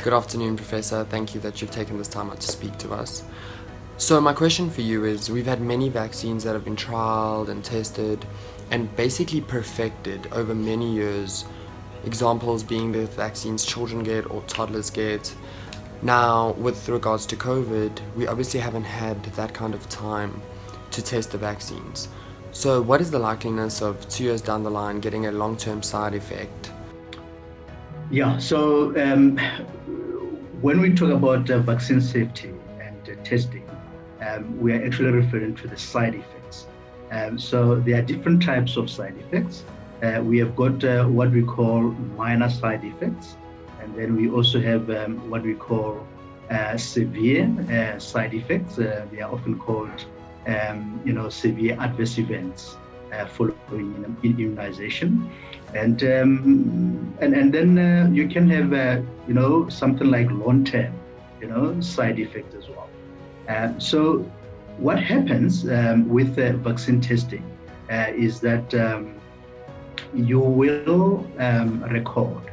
Good afternoon, Professor. Thank you that you've taken this time out to speak to us. So my question for you is, we've had many vaccines that have been trialed and tested and basically perfected over many years, examples being the vaccines children get or toddlers get. Now, with regards to COVID, we obviously haven't had that kind of time to test the vaccines. So what is the likeliness of 2 years down the line getting a long-term side effect? Yeah, so when we talk about vaccine safety and testing, we are actually referring to the side effects. So there are different types of side effects. We have got what we call minor side effects, and then we also have what we call severe side effects. They are often called, severe adverse events following immunization. And then you can have something like long-term side effects as well. So what happens with vaccine testing is that you will record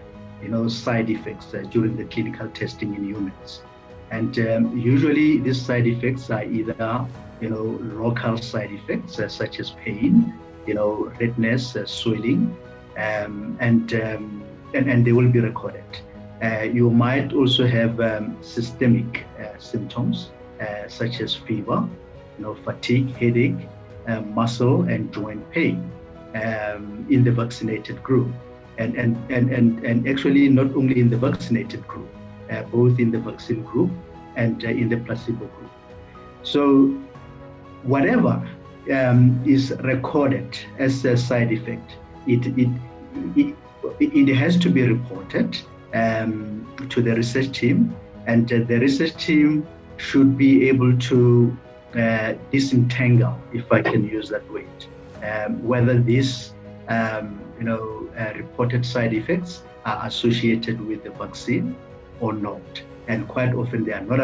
side effects during the clinical testing in humans, and usually these side effects are either local side effects such as pain, redness, swelling, and they will be recorded. You might also have systemic symptoms such as fever, fatigue, headache, muscle and joint pain in the vaccinated group, and actually not only in the vaccinated group, both in the vaccine group and in the placebo group. So whatever is recorded as a side effect, it has to be reported to the research team, and the research team should be able to disentangle, if I can use that word, whether these reported side effects are associated with the vaccine or not. And quite often they are not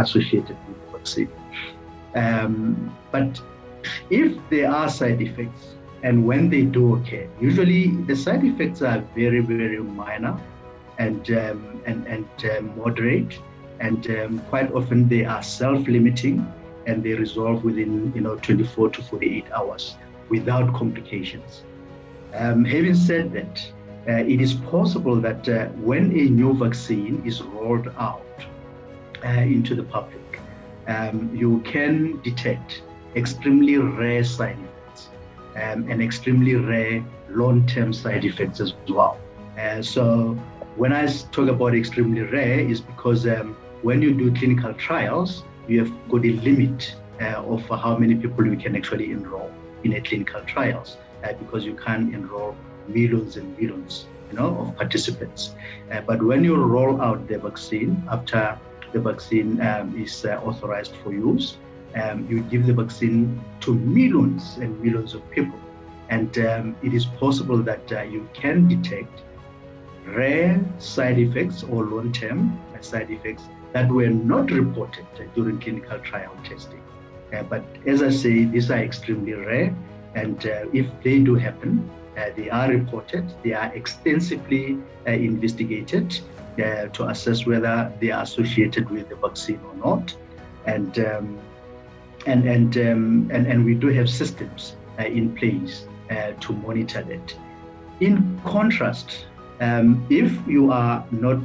associated with the vaccine. But if there are side effects, and when they do occur, usually the side effects are very, very minor and moderate, and quite often they are self-limiting and they resolve within 24 to 48 hours without complications. Having said that, it is possible that when a new vaccine is rolled out into the public, you can detect extremely rare side effects and extremely rare long-term side effects as well. So when I talk about extremely rare, is because when you do clinical trials, you have got a limit of how many people you can actually enroll in a clinical trials, because you can't enroll millions and millions of participants. But when you roll out the vaccine, after the vaccine is authorized for use, you give the vaccine to millions and millions of people. And it is possible that you can detect rare side effects or long-term side effects that were not reported during clinical trial testing. But as I say, these are extremely rare. And if they do happen, they are reported, they are extensively investigated to assess whether they are associated with the vaccine or not. And we do have systems in place to monitor that. In contrast, if you are not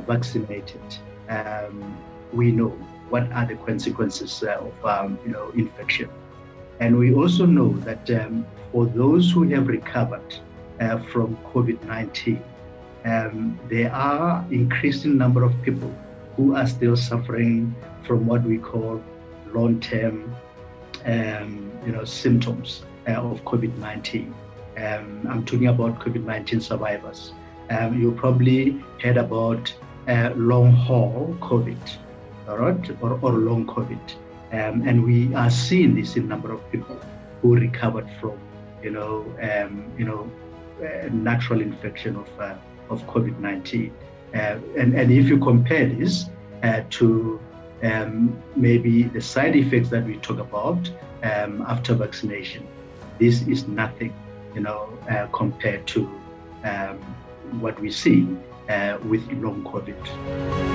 vaccinated, we know what are the consequences of infection. And we also know that for those who have recovered from COVID-19, there are increasing number of people who are still suffering from what we call long-term symptoms of COVID-19. I'm talking about COVID-19 survivors. You probably heard about long-haul COVID, all right, or long COVID. And we are seeing this in a number of people who recovered from, natural infection of COVID-19. And if you compare this to maybe the side effects that we talk about after vaccination, this is nothing, compared to what we see with long COVID.